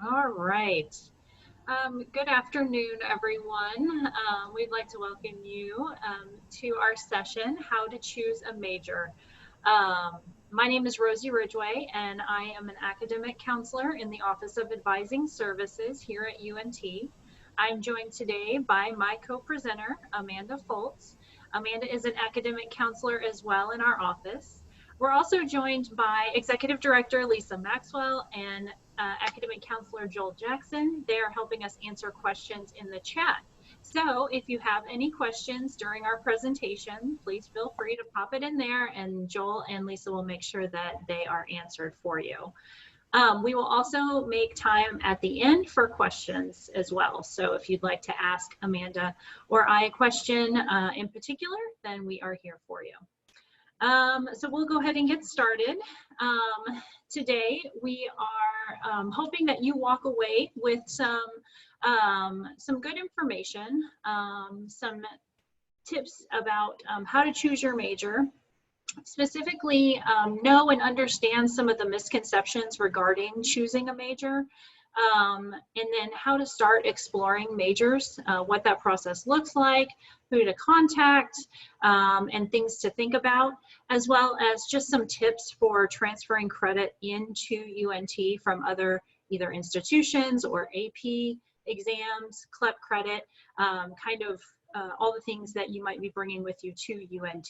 All right. Good afternoon, everyone. We'd like to welcome you to our session, How to Choose a Major. My name is Rosie Ridgway, and I am an academic counselor in the Office of Advising Services here at UNT. I'm joined today by my co-presenter, Amanda Foltz. Amanda is an academic counselor as well in our office. We're also joined by Executive Director Lisa Maxwell and academic counselor Joel Jackson. They are helping us answer questions in the chat. So if you have any questions during our presentation, please feel free to pop it in there, and Joel and Lisa will make sure that they are answered for you. We will also make time at the end for questions as well. So if you'd like to ask Amanda or I a question in particular, then we are here for you. So we'll go ahead and get started. Today we are hoping that you walk away with some good information, some tips about how to choose your major. Specifically, know and understand some of the misconceptions regarding choosing a major. And then how to start exploring majors, what that process looks like, who to contact, and things to think about, as well as just some tips for transferring credit into UNT from other either institutions or AP exams, CLEP credit, all the things that you might be bringing with you to UNT.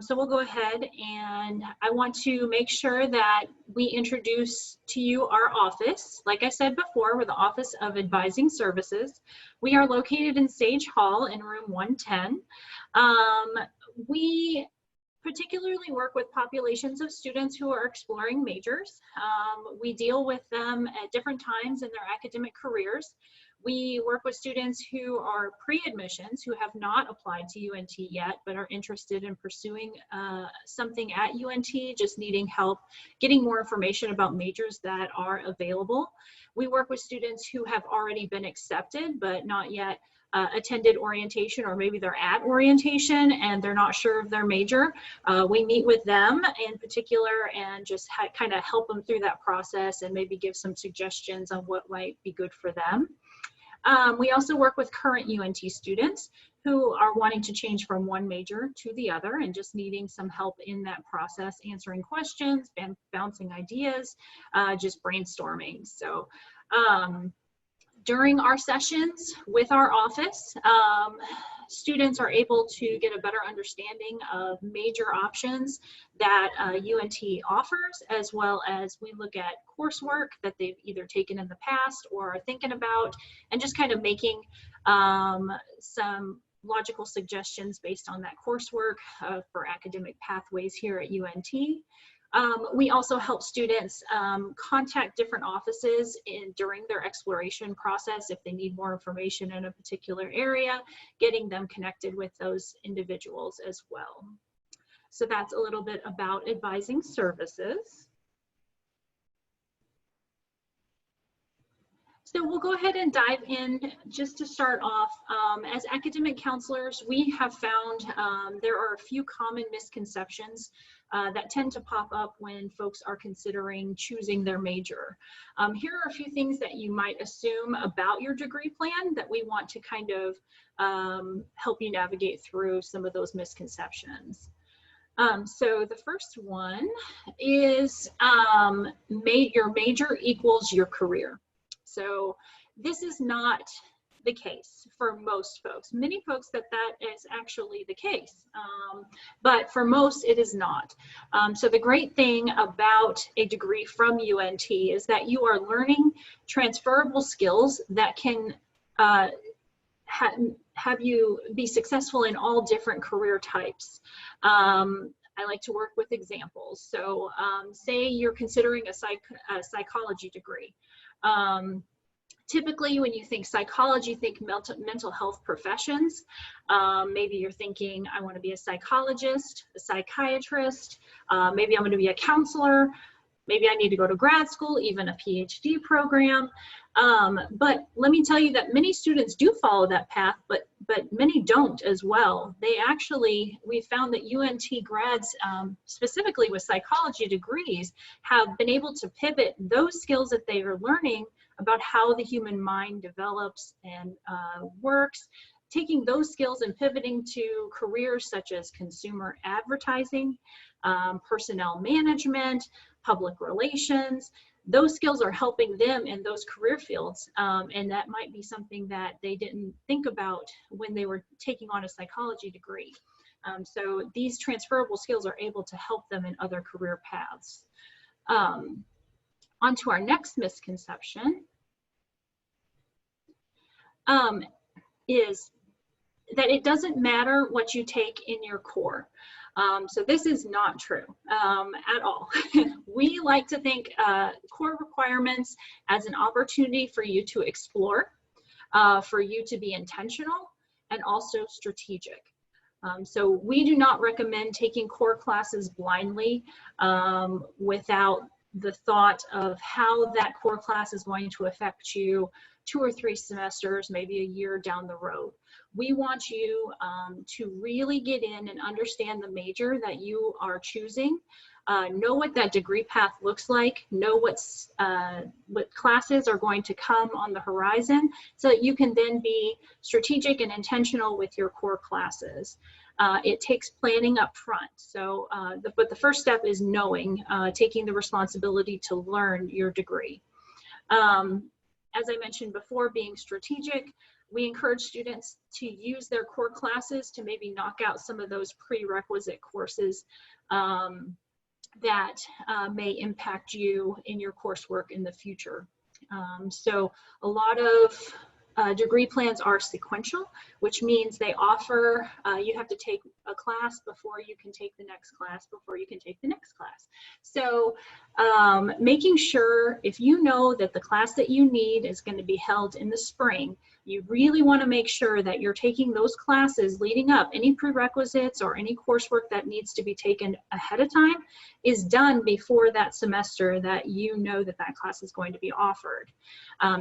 So we'll go ahead, and I want to make sure that we introduce to you our office. Like I said before, we're the Office of Advising Services. We are located in Sage Hall in room 110. We particularly work with populations of students who are exploring majors. We deal with them at different times in their academic careers. We work with students who are pre-admissions, who have not applied to UNT yet, but are interested in pursuing something at UNT, just needing help getting more information about majors that are available. We work with students who have already been accepted, but not yet attended orientation, or maybe they're at orientation and they're not sure of their major. We meet with them in particular and just kind of help them through that process and maybe give some suggestions on what might be good for them. We also work with current UNT students who are wanting to change from one major to the other and just needing some help in that process, answering questions, bouncing ideas, just brainstorming. So during our sessions with our office, students are able to get a better understanding of major options that UNT offers, as well as we look at coursework that they've either taken in the past or are thinking about, and just kind of making some logical suggestions based on that coursework for academic pathways here at UNT. We also help students contact different offices during their exploration process if they need more information in a particular area, getting them connected with those individuals as well. So that's a little bit about advising services. So we'll go ahead and dive in just to start off. As academic counselors, we have found there are a few common misconceptions that tend to pop up when folks are considering choosing their major. Here are a few things that you might assume about your degree plan that we want to kind of help you navigate through some of those misconceptions. So the first one is your major equals your career. So this is not the case for most folks. Many folks that is actually the case, but for most it is not. So the great thing about a degree from UNT is that you are learning transferable skills that can have you be successful in all different career types. I like to work with examples. So say you're considering a psychology degree. Typically, when you think psychology, think mental health professions. Maybe you're thinking, I want to be a psychologist, a psychiatrist, maybe I'm going to be a counselor. Maybe I need to go to grad school, even a PhD program. But let me tell you that many students do follow that path, but many don't as well. We found that UNT grads, specifically with psychology degrees, have been able to pivot those skills that they are learning about how the human mind develops and works, taking those skills and pivoting to careers such as consumer advertising, personnel management, public relations. Those skills are helping them in those career fields, and that might be something that they didn't think about when they were taking on a psychology degree. So these transferable skills are able to help them in other career paths. On to our next misconception is that it doesn't matter what you take in your core. So this is not true at all. We like to think core requirements as an opportunity for you to explore, for you to be intentional, and also strategic. So we do not recommend taking core classes blindly without the thought of how that core class is going to affect you 2 or 3 semesters, maybe a year down the road. We want you to really get in and understand the major that you are choosing, know what that degree path looks like, know what classes are going to come on the horizon, so that you can then be strategic and intentional with your core classes. It takes planning up front. So, but the first step is knowing, taking the responsibility to learn your degree. As I mentioned before, being strategic, we encourage students to use their core classes to maybe knock out some of those prerequisite courses that may impact you in your coursework in the future. So a lot of degree plans are sequential, which means they offer, you have to take a class before you can take the next class, before you can take the next class. So making sure, if you know that the class that you need is going to be held in the spring, you really want to make sure that you're taking those classes leading up. Any prerequisites or any coursework that needs to be taken ahead of time is done before that semester that you know that that class is going to be offered.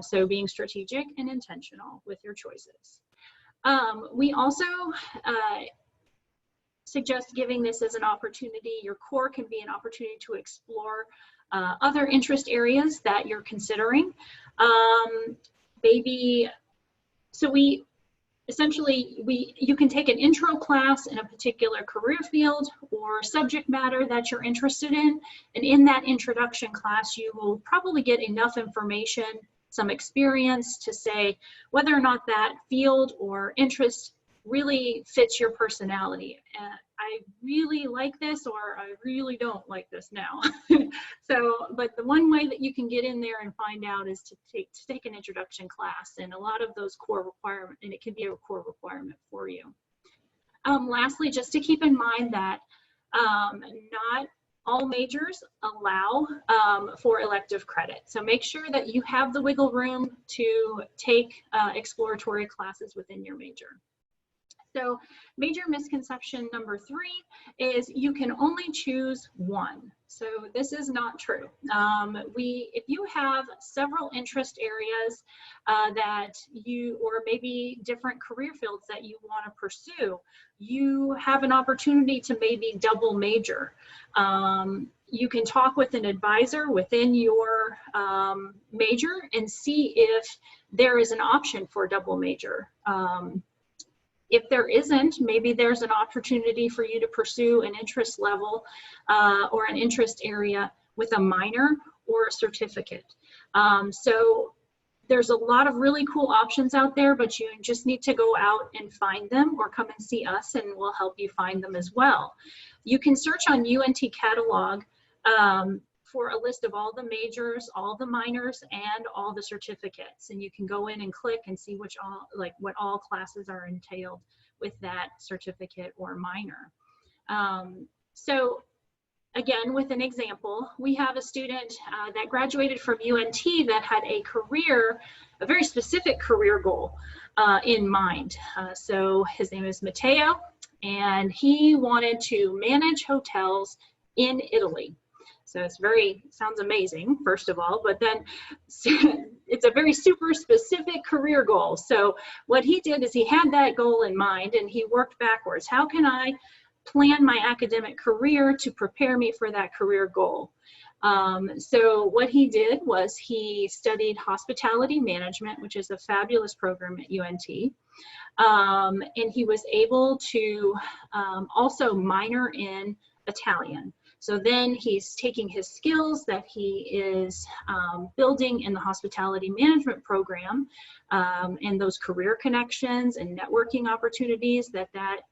So being strategic and intentional with your choices. We also suggest giving this as an opportunity. Your core can be an opportunity to explore other interest areas that you're considering. So you can take an intro class in a particular career field or subject matter that you're interested in. And in that introduction class, you will probably get enough information, some experience to say whether or not that field or interest really fits your personality. I really like this, or I really don't like this now. But the one way that you can get in there and find out is to take an introduction class, and a lot of those core requirements, and it can be a core requirement for you. Lastly, just to keep in mind that not all majors allow for elective credit. So make sure that you have the wiggle room to take exploratory classes within your major. So major misconception number 3 is you can only choose one. So this is not true. If you have several interest areas or maybe different career fields that you want to pursue, you have an opportunity to maybe double major. You can talk with an advisor within your major and see if there is an option for double major. If there isn't, maybe there's an opportunity for you to pursue an interest level or an interest area with a minor or a certificate. So there's a lot of really cool options out there, but you just need to go out and find them, or come and see us and we'll help you find them as well. You can search on UNT catalog for a list of all the majors, all the minors, and all the certificates. And you can go in and click and see what all classes are entailed with that certificate or minor. So again, with an example, we have a student that graduated from UNT that had a very specific career goal in mind. So his name is Matteo, and he wanted to manage hotels in Italy. So sounds amazing, first of all, but then it's a very super specific career goal. So what he did is he had that goal in mind and he worked backwards. How can I plan my academic career to prepare me for that career goal? So what he did was he studied hospitality management, which is a fabulous program at UNT. And he was able to also minor in Italian. So then he's taking his skills that he is building in the hospitality management program and those career connections and networking opportunities that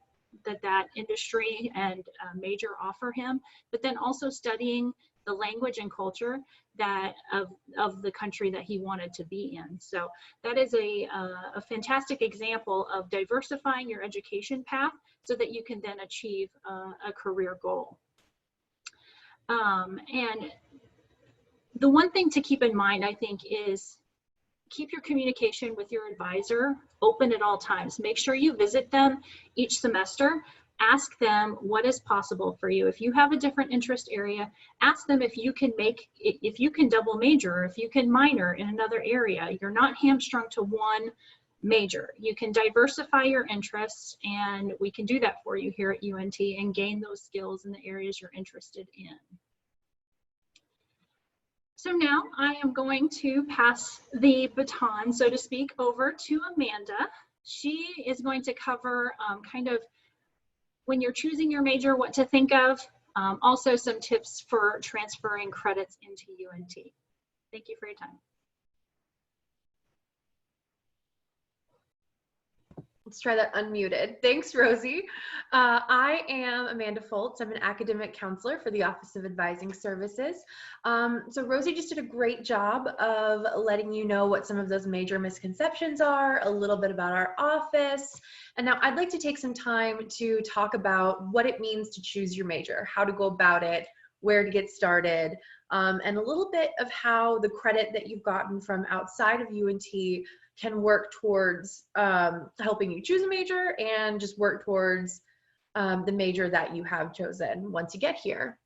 industry and major offer him, but then also studying the language and culture that of the country that he wanted to be in. So that is a fantastic example of diversifying your education path so that you can then achieve a career goal. And the one thing to keep in mind, I think, is keep your communication with your advisor open at all times. Make sure you visit them each semester. Ask them what is possible for you. If you have a different interest area, ask them if you can double major, or if you can minor in another area. You're not hamstrung to one major. You can diversify your interests, and we can do that for you here at UNT and gain those skills in the areas you're interested in. So now I am going to pass the baton, so to speak, over to Amanda. She is going to cover kind of when you're choosing your major, what to think of, also some tips for transferring credits into UNT. Thank you for your time. Let's try that unmuted. Thanks, Rosie. I am Amanda Foltz. I'm an academic counselor for the Office of Advising Services. So Rosie just did a great job of letting you know what some of those major misconceptions are, a little bit about our office. And now I'd like to take some time to talk about what it means to choose your major, how to go about it, where to get started, and a little bit of how the credit that you've gotten from outside of UNT can work towards helping you choose a major and just work towards the major that you have chosen once you get here.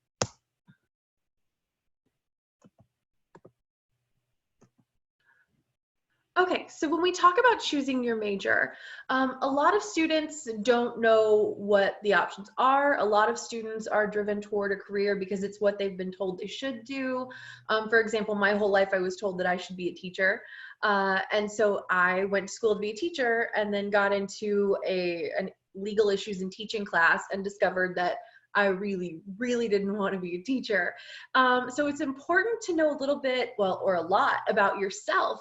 Okay, so when we talk about choosing your major, a lot of students don't know what the options are. A lot of students are driven toward a career because it's what they've been told they should do. For example, my whole life I was told that I should be a teacher. And so I went to school to be a teacher and then got into an legal issues in teaching class and discovered that I really, really didn't want to be a teacher. So it's important to know a little bit, well, or a lot about yourself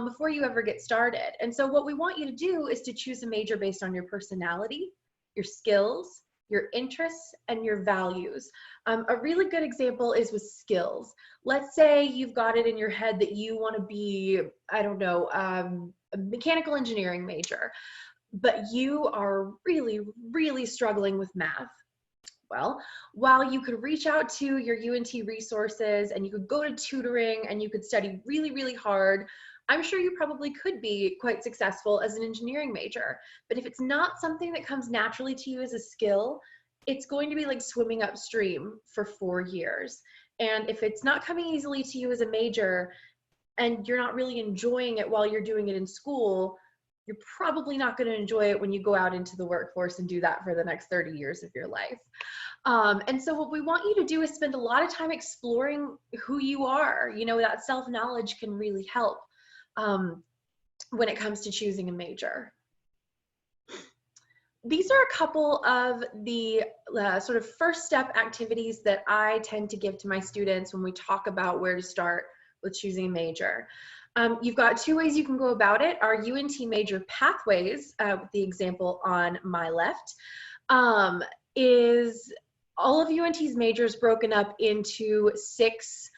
before you ever get started. And so what we want you to do is to choose a major based on your personality, your skills, your interests, and your values. A really good example is with skills. Let's say you've got it in your head that you want to be, I don't know, a mechanical engineering major, but you are really, really struggling with math. Well, while you could reach out to your UNT resources and you could go to tutoring and you could study really, really hard, I'm sure you probably could be quite successful as an engineering major. But if it's not something that comes naturally to you as a skill, it's going to be like swimming upstream for 4 years. And if it's not coming easily to you as a major and you're not really enjoying it while you're doing it in school, you're probably not going to enjoy it when you go out into the workforce and do that for the next 30 years of your life. And so what we want you to do is spend a lot of time exploring who you are. You know, that self-knowledge can really help when it comes to choosing a major. These are a couple of the sort of first step activities that I tend to give to my students when we talk about where to start with choosing a major. You've got 2 ways you can go about it. Our UNT major pathways, with the example on my left, is all of UNT's majors broken up into 6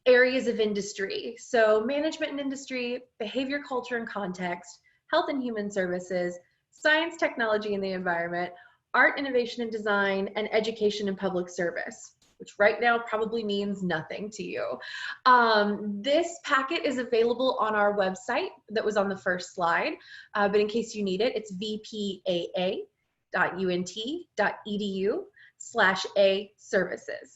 areas of industry. So management and industry, behavior, culture and context, health and human services, science, technology and the environment, art, innovation and design, and education and public service, which right now probably means nothing to you. This packet is available on our website that was on the first slide, but in case you need it, it's vpaa.unt.edu/a services.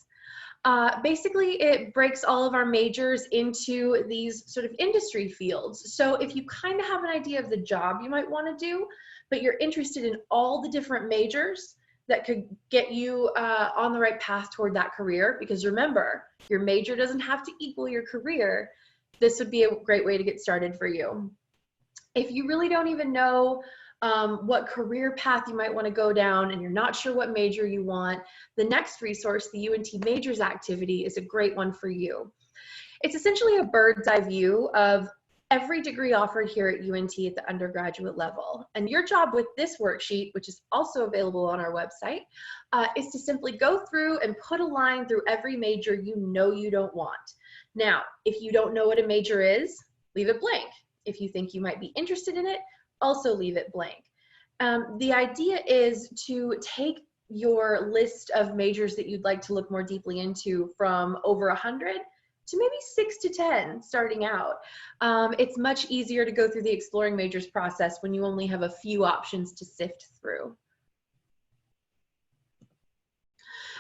Basically, it breaks all of our majors into these sort of industry fields. So if you kind of have an idea of the job you might want to do, but you're interested in all the different majors that could get you on the right path toward that career, because remember, your major doesn't have to equal your career, this would be a great way to get started for you. If you really don't even know what career path you might want to go down and you're not sure what major you want, the next resource, the UNT Majors Activity, is a great one for you. It's essentially a bird's eye view of every degree offered here at UNT at the undergraduate level. And your job with this worksheet, which is also available on our website, is to simply go through and put a line through every major you know you don't want. Now, if you don't know what a major is, leave it blank. If you think you might be interested in it, also leave it blank. The idea is to take your list of majors that you'd like to look more deeply into from over 100 to maybe 6 to 10 starting out. It's much easier to go through the exploring majors process when you only have a few options to sift through.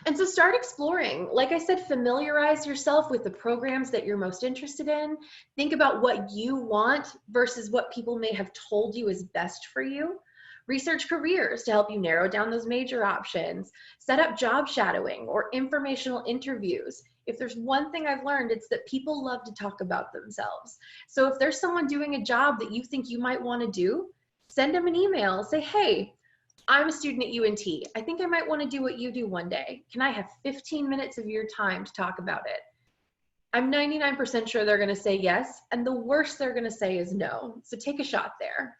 And so start exploring. Like I said, familiarize yourself with the programs that you're most interested in. Think about what you want versus what people may have told you is best for you. Research careers to help you narrow down those major options. Set up job shadowing or informational interviews. If there's one thing I've learned, it's that people love to talk about themselves. So if there's someone doing a job that you think you might want to do, send them an email. Say, hey, I'm a student at UNT. I think I might want to do what you do one day. Can I have 15 minutes of your time to talk about it? I'm 99% sure they're going to say yes, and the worst they're going to say is no. So take a shot there.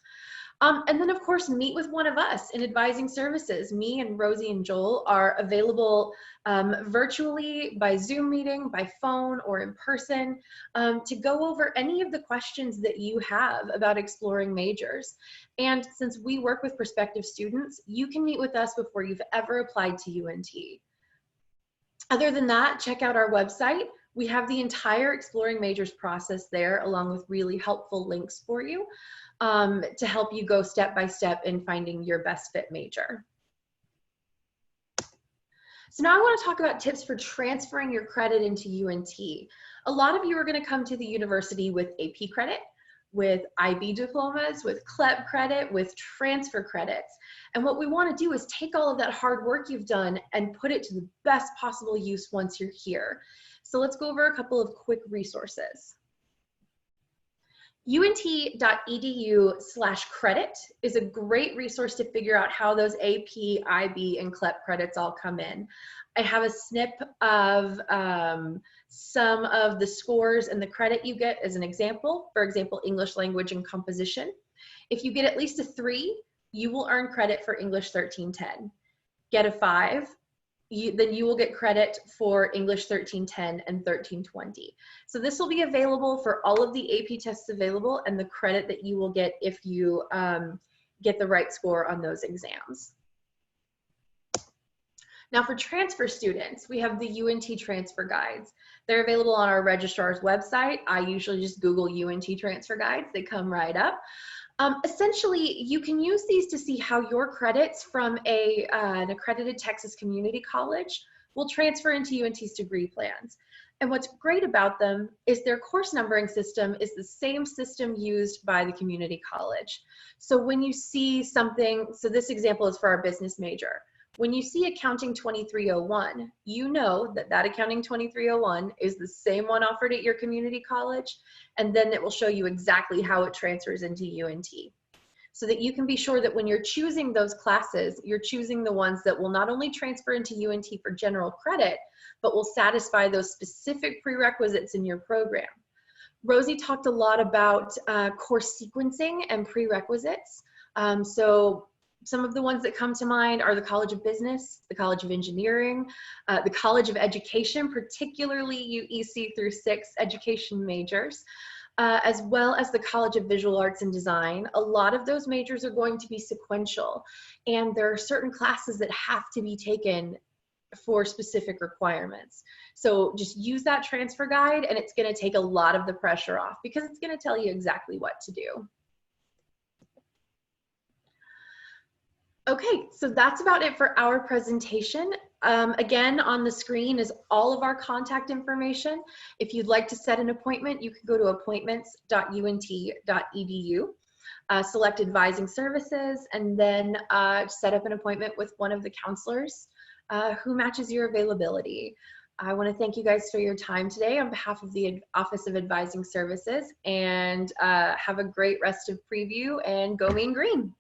And then, of course, meet with one of us in advising services. Me and Rosie and Joel are available virtually, by Zoom meeting, by phone, or in person to go over any of the questions that you have about exploring majors. And since we work with prospective students, you can meet with us before you've ever applied to UNT. Other than that, check out our website. We have the entire exploring majors process there, along with really helpful links for you to help you go step by step in finding your best fit major. So now I want to talk about tips for transferring your credit into UNT. A lot of you are going to come to the university with AP credit, with IB diplomas, with CLEP credit, with transfer credits. And what we want to do is take all of that hard work you've done and put it to the best possible use once you're here. So let's go over a couple of quick resources. unt.edu/credit is a great resource to figure out how those AP, IB, and CLEP credits all come in. I have a snip of some of the scores and the credit you get as an example. For example, English language and composition. If you get at least a 3, you will earn credit for English 1310. Get a 5, then you will get credit for English 1310 and 1320. So this will be available for all of the AP tests available and the credit that you will get if you get the right score on those exams. Now for transfer students, we have the UNT transfer guides. They're available on our registrar's website. I usually just Google UNT transfer guides. They come right up. Essentially, you can use these to see how your credits from an accredited Texas community college will transfer into UNT's degree plans. And what's great about them is their course numbering system is the same system used by the community college. So when you see something, so this example is for our business major. When you see Accounting 2301, you know that that Accounting 2301 is the same one offered at your community college, and then it will show you exactly how it transfers into UNT. So that you can be sure that when you're choosing those classes, you're choosing the ones that will not only transfer into UNT for general credit, but will satisfy those specific prerequisites in your program. Rosie talked a lot about course sequencing and prerequisites. So some of the ones that come to mind are the College of Business, the College of Engineering, the College of Education, particularly UEC through 6 education majors, as well as the College of Visual Arts and Design. A lot of those majors are going to be sequential, and there are certain classes that have to be taken for specific requirements. So just use that transfer guide, and it's going to take a lot of the pressure off because it's going to tell you exactly what to do. Okay, so that's about it for our presentation. Again, on the screen is all of our contact information. If you'd like to set an appointment, you can go to appointments.unt.edu, select advising services, and then set up an appointment with one of the counselors who matches your availability. I want to thank you guys for your time today on behalf of the Office of Advising Services, and have a great rest of preview, and go Mean Green.